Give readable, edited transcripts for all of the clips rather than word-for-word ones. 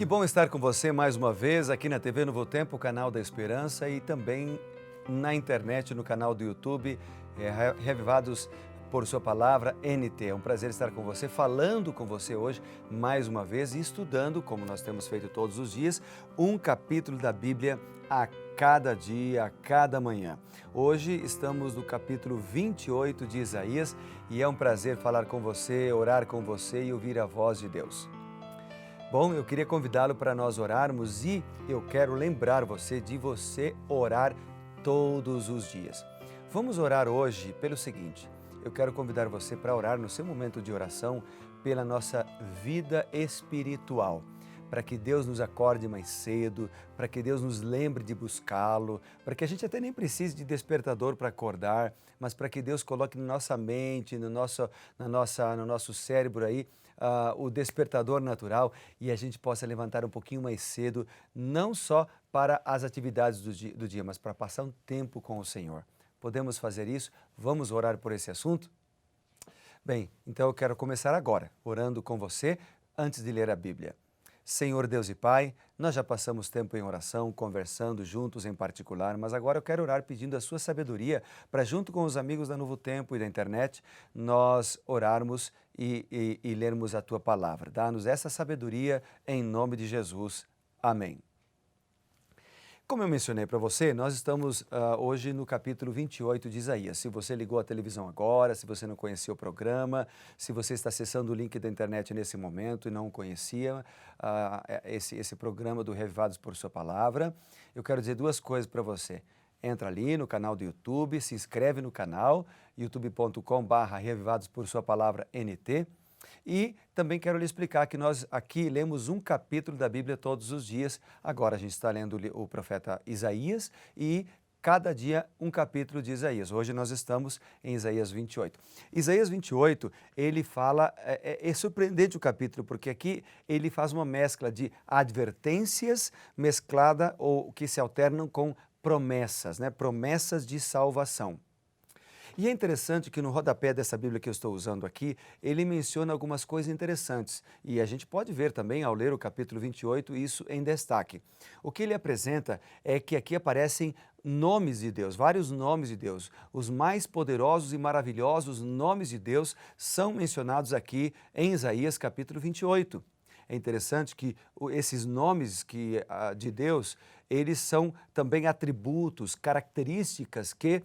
Que bom estar com você mais uma vez aqui na TV Novo Tempo, canal da Esperança, e também na internet, no canal do YouTube, Reavivados por Sua Palavra, NT. É um prazer estar com você, falando com você hoje mais uma vez e estudando, como nós temos feito todos os dias, um capítulo da Bíblia a cada dia, a cada manhã. Hoje estamos no capítulo 28 de Isaías e é um prazer falar com você, orar com você e ouvir a voz de Deus. Bom, eu queria convidá-lo para nós orarmos e eu quero lembrar você de você orar todos os dias. Vamos orar hoje pelo seguinte: eu quero convidar você para orar no seu momento de oração pela nossa vida espiritual, para que Deus nos acorde mais cedo, para que Deus nos lembre de buscá-lo, para que a gente até nem precise de despertador para acordar, mas para que Deus coloque na nossa mente, no nosso cérebro aí, o despertador natural e a gente possa levantar um pouquinho mais cedo, não só para as atividades do dia, mas para passar um tempo com o Senhor. Podemos fazer isso? Vamos orar por esse assunto? Bem, então eu quero começar agora, orando com você antes de ler a Bíblia. Senhor Deus e Pai, nós já passamos tempo em oração, conversando juntos em particular, mas agora eu quero orar pedindo a sua sabedoria para, junto com os amigos da Novo Tempo e da internet, nós orarmos e lermos a Tua Palavra. Dá-nos essa sabedoria em nome de Jesus. Amém. Como eu mencionei para você, nós estamos hoje no capítulo 28 de Isaías. Se você ligou a televisão agora, se você não conhecia o programa, se você está acessando o link da internet nesse momento e não conhecia esse programa do Reavivados por Sua Palavra, eu quero dizer duas coisas para você. Entra ali no canal do YouTube, se inscreve no canal, youtube.com/Reavivados por Sua Palavra NT. E também quero lhe explicar que nós aqui lemos um capítulo da Bíblia todos os dias. Agora a gente está lendo o profeta Isaías e cada dia um capítulo de Isaías. Hoje nós estamos em Isaías 28. Isaías 28, ele fala, é surpreendente o capítulo, porque aqui ele faz uma mescla de advertências mesclada ou que se alternam com promessas, né? Promessas de salvação. E é interessante que no rodapé dessa Bíblia que eu estou usando aqui, ele menciona algumas coisas interessantes. E a gente pode ver também, ao ler o capítulo 28, isso em destaque. O que ele apresenta é que aqui aparecem nomes de Deus, vários nomes de Deus. Os mais poderosos e maravilhosos nomes de Deus são mencionados aqui em Isaías capítulo 28. É interessante que esses nomes de Deus, eles são também atributos, características que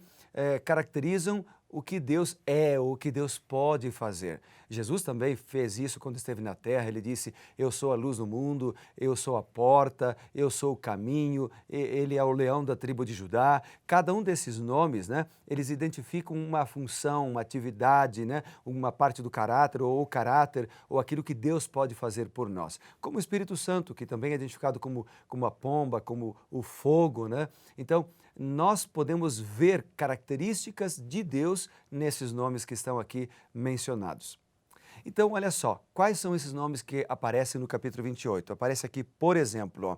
caracterizam o que Deus é, o que Deus pode fazer. Jesus também fez isso quando esteve na terra. Ele disse: eu sou a luz do mundo, eu sou a porta, eu sou o caminho, ele é o leão da tribo de Judá. Cada um desses nomes, né, eles identificam uma função, uma atividade, né, uma parte do caráter, ou o caráter, ou aquilo que Deus pode fazer por nós. Como o Espírito Santo, que também é identificado como a pomba, como o fogo, né? Então, nós podemos ver características de Deus nesses nomes que estão aqui mencionados. Então, olha só, quais são esses nomes que aparecem no capítulo 28? Aparece aqui, por exemplo, ó,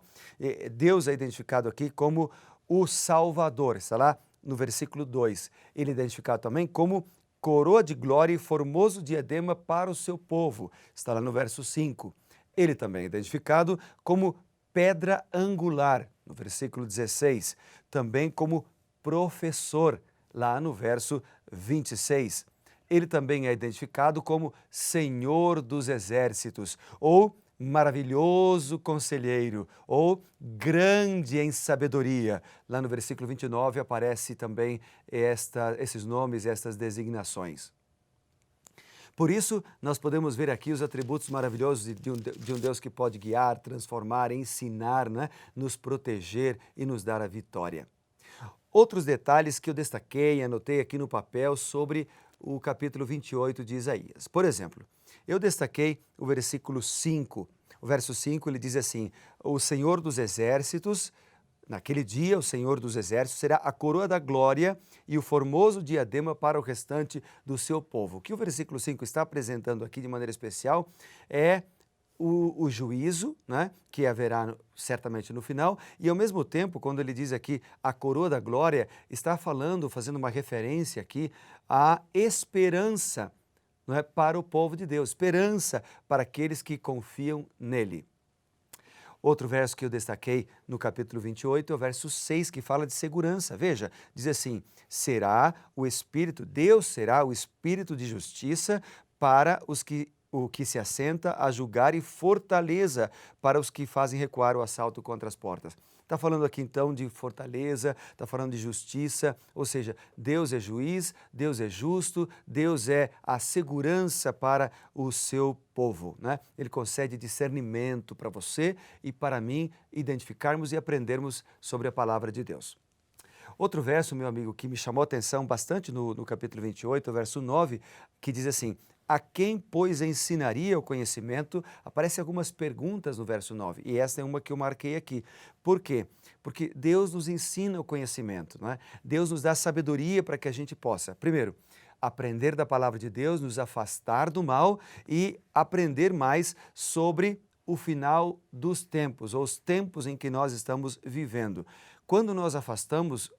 Deus é identificado aqui como o Salvador, está lá no versículo 2. Ele é identificado também como coroa de glória e formoso diadema para o seu povo, está lá no verso 5. Ele também é identificado como pedra angular, no versículo 16, também como professor, lá no verso 26. Ele também é identificado como Senhor dos Exércitos, ou maravilhoso conselheiro, ou grande em sabedoria. Lá no versículo 29 aparece também esses nomes, estas designações. Por isso, nós podemos ver aqui os atributos maravilhosos de um Deus que pode guiar, transformar, ensinar, né? Nos proteger e nos dar a vitória. Outros detalhes que eu destaquei, anotei aqui no papel sobre o capítulo 28 de Isaías. Por exemplo, eu destaquei o versículo 5. O verso 5 ele diz assim: o Senhor dos Exércitos, naquele dia, o Senhor dos Exércitos será a coroa da glória e o formoso diadema para o restante do seu povo. O que o versículo 5 está apresentando aqui de maneira especial é o juízo, né, que haverá certamente no final, e ao mesmo tempo, quando ele diz aqui a coroa da glória, está fazendo uma referência aqui à esperança, não é, para o povo de Deus, esperança para aqueles que confiam nele. Outro verso que eu destaquei no capítulo 28 é o verso 6, que fala de segurança. Veja, diz assim: Deus será o Espírito de justiça para o que se assenta a julgar e fortaleza para os que fazem recuar o assalto contra as portas. Está falando aqui então de fortaleza, está falando de justiça, ou seja, Deus é juiz, Deus é justo, Deus é a segurança para o seu povo, né? Ele concede discernimento para você e para mim identificarmos e aprendermos sobre a palavra de Deus. Outro verso, meu amigo, que me chamou a atenção bastante no capítulo 28, o verso 9, que diz assim: a quem, pois, ensinaria o conhecimento? Aparecem algumas perguntas no verso 9, e essa é uma que eu marquei aqui. Por quê? Porque Deus nos ensina o conhecimento, não é? Deus nos dá sabedoria para que a gente possa, primeiro, aprender da palavra de Deus, nos afastar do mal e aprender mais sobre o final dos tempos, ou os tempos em que nós estamos vivendo. Quando nos afastamos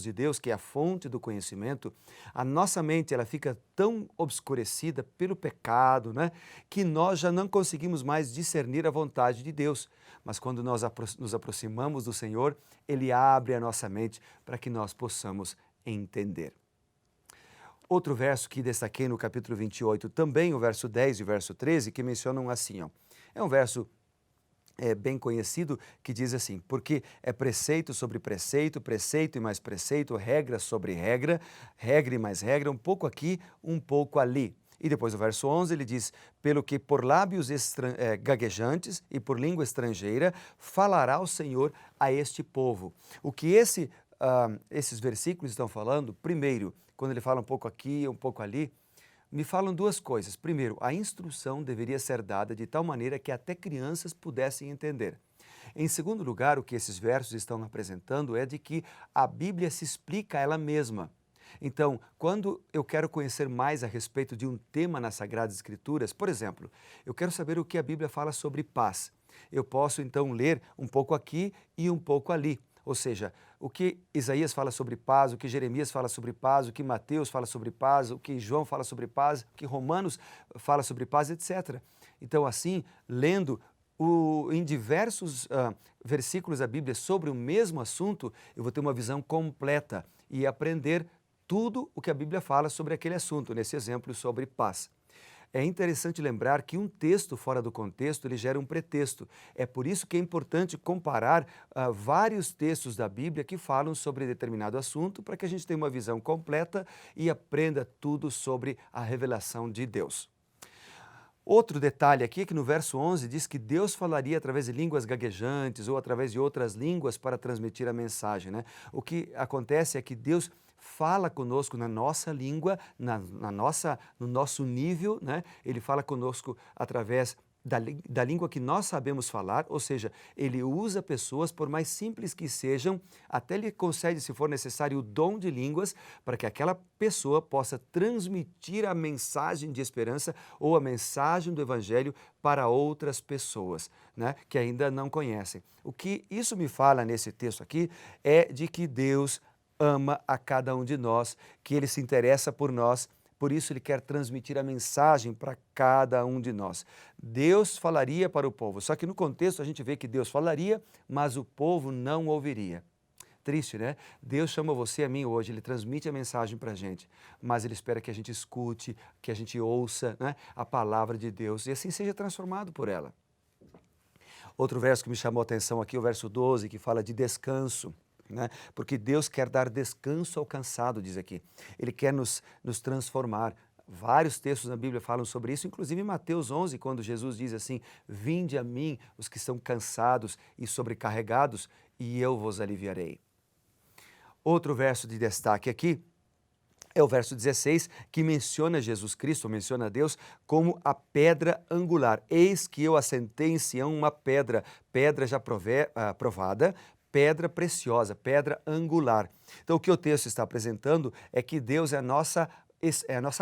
de Deus, que é a fonte do conhecimento, a nossa mente ela fica tão obscurecida pelo pecado, né, que nós já não conseguimos mais discernir a vontade de Deus. Mas quando nós nos aproximamos do Senhor, Ele abre a nossa mente para que nós possamos entender. Outro verso que destaquei no capítulo 28, também o verso 10 e o verso 13, que mencionam assim, ó. É um verso bem conhecido, que diz assim: porque é preceito sobre preceito, preceito e mais preceito, regra sobre regra, regra e mais regra, um pouco aqui, um pouco ali. E depois o verso 11 ele diz: pelo que por lábios gaguejantes e por língua estrangeira falará o Senhor a este povo. O que esses versículos estão falando, primeiro, quando ele fala um pouco aqui, um pouco ali, me falam duas coisas. Primeiro, a instrução deveria ser dada de tal maneira que até crianças pudessem entender. Em segundo lugar, o que esses versos estão apresentando é de que a Bíblia se explica a ela mesma. Então, quando eu quero conhecer mais a respeito de um tema nas Sagradas Escrituras, por exemplo, eu quero saber o que a Bíblia fala sobre paz. Eu posso então ler um pouco aqui e um pouco ali. Ou seja, o que Isaías fala sobre paz, o que Jeremias fala sobre paz, o que Mateus fala sobre paz, o que João fala sobre paz, o que Romanos fala sobre paz, etc. Então, assim, lendo em diversos versículos da Bíblia sobre o mesmo assunto, eu vou ter uma visão completa e aprender tudo o que a Bíblia fala sobre aquele assunto, nesse exemplo sobre paz. É interessante lembrar que um texto fora do contexto, ele gera um pretexto. É por isso que é importante comparar vários textos da Bíblia que falam sobre determinado assunto, para que a gente tenha uma visão completa e aprenda tudo sobre a revelação de Deus. Outro detalhe aqui é que no verso 11 diz que Deus falaria através de línguas gaguejantes ou através de outras línguas para transmitir a mensagem, né? O que acontece é que Deus fala conosco na nossa língua, no nosso nível, né? Ele fala conosco através da língua que nós sabemos falar, ou seja, ele usa pessoas, por mais simples que sejam, até lhe concede, se for necessário, o dom de línguas, para que aquela pessoa possa transmitir a mensagem de esperança ou a mensagem do Evangelho para outras pessoas, né, que ainda não conhecem. O que isso me fala nesse texto aqui é de que Deus ama a cada um de nós, que Ele se interessa por nós. Por isso Ele quer transmitir a mensagem para cada um de nós. Deus falaria para o povo, só que no contexto a gente vê que Deus falaria, mas o povo não ouviria. Triste, né? Deus chama você e a mim hoje, Ele transmite a mensagem para a gente, mas Ele espera que a gente escute, que a gente ouça, né, a palavra de Deus e assim seja transformado por ela. Outro verso que me chamou a atenção aqui, o verso 12, que fala de descanso. Né? Porque Deus quer dar descanso ao cansado, diz aqui. Ele quer nos transformar. Vários textos na Bíblia falam sobre isso, inclusive em Mateus 11, quando Jesus diz assim: vinde a mim os que estão cansados e sobrecarregados, e eu vos aliviarei. Outro verso de destaque aqui é o verso 16, que menciona Jesus Cristo, menciona Deus como a pedra angular. Eis que eu assentei em Sião uma pedra já provada, pedra preciosa, pedra angular. Então, o que o texto está apresentando é que Deus é a nossa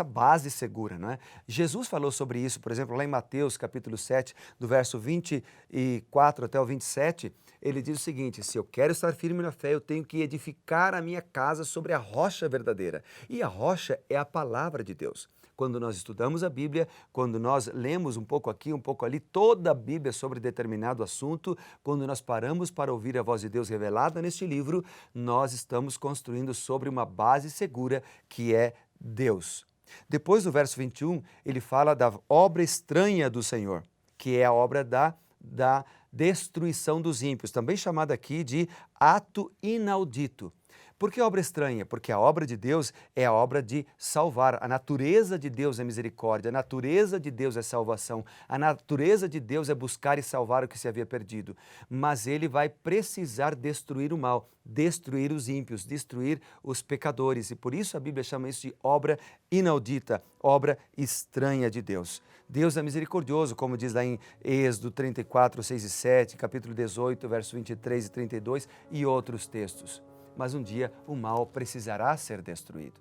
base segura, não é? Jesus falou sobre isso, por exemplo, lá em Mateus, capítulo 7, do verso 24 até o 27, ele diz o seguinte: se eu quero estar firme na fé, eu tenho que edificar a minha casa sobre a rocha verdadeira. E a rocha é a palavra de Deus. Quando nós estudamos a Bíblia, quando nós lemos um pouco aqui, um pouco ali, toda a Bíblia sobre determinado assunto, quando nós paramos para ouvir a voz de Deus revelada neste livro, nós estamos construindo sobre uma base segura que é Deus. Depois, no verso 21, ele fala da obra estranha do Senhor, que é a obra da destruição dos ímpios, também chamada aqui de ato inaudito. Por que obra estranha? Porque a obra de Deus é a obra de salvar. A natureza de Deus é misericórdia, a natureza de Deus é salvação, a natureza de Deus é buscar e salvar o que se havia perdido. Mas Ele vai precisar destruir o mal, destruir os ímpios, destruir os pecadores. E por isso a Bíblia chama isso de obra inaudita, obra estranha de Deus. Deus é misericordioso, como diz lá em Êxodo 34, 6 e 7, capítulo 18, versos 23 e 32 e outros textos. Mas um dia o mal precisará ser destruído.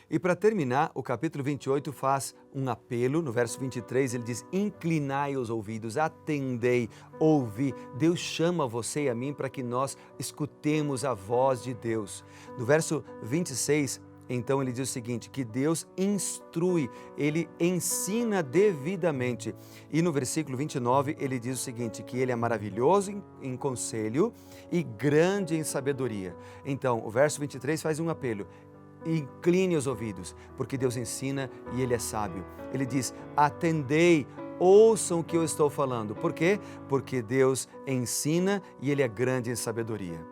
E para terminar, o capítulo 28 faz um apelo, no verso 23 ele diz, inclinai os ouvidos, atendei, ouvi. Deus chama você e a mim para que nós escutemos a voz de Deus. No verso 26, então ele diz o seguinte, que Deus instrui, Ele ensina devidamente. E no versículo 29 ele diz o seguinte, que Ele é maravilhoso em conselho e grande em sabedoria. Então o verso 23 faz um apelo, incline os ouvidos, porque Deus ensina e Ele é sábio. Ele diz, atendei, ouçam o que eu estou falando. Por quê? Porque Deus ensina e Ele é grande em sabedoria.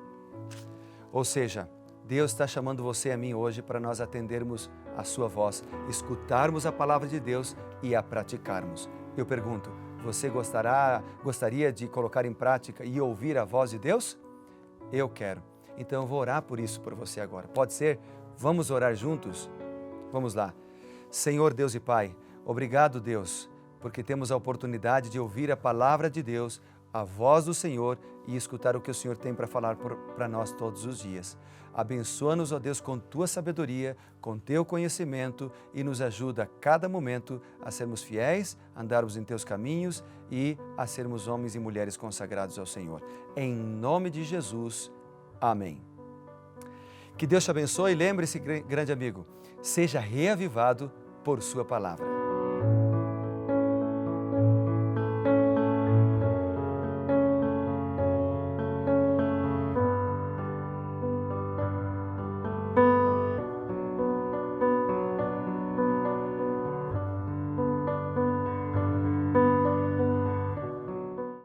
Ou seja, Deus está chamando você e a mim hoje para nós atendermos a sua voz, escutarmos a palavra de Deus e a praticarmos. Eu pergunto, você gostaria de colocar em prática e ouvir a voz de Deus? Eu quero. Então eu vou orar por isso por você agora. Pode ser? Vamos orar juntos? Vamos lá. Senhor Deus e Pai, obrigado Deus, porque temos a oportunidade de ouvir a palavra de Deus, a voz do Senhor e escutar o que o Senhor tem para falar para nós todos os dias. Abençoa-nos, ó Deus, com Tua sabedoria, com Teu conhecimento e nos ajuda a cada momento a sermos fiéis, a andarmos em Teus caminhos e a sermos homens e mulheres consagrados ao Senhor. Em nome de Jesus, amém. Que Deus te abençoe e lembre-se, grande amigo, seja reavivado por Sua palavra.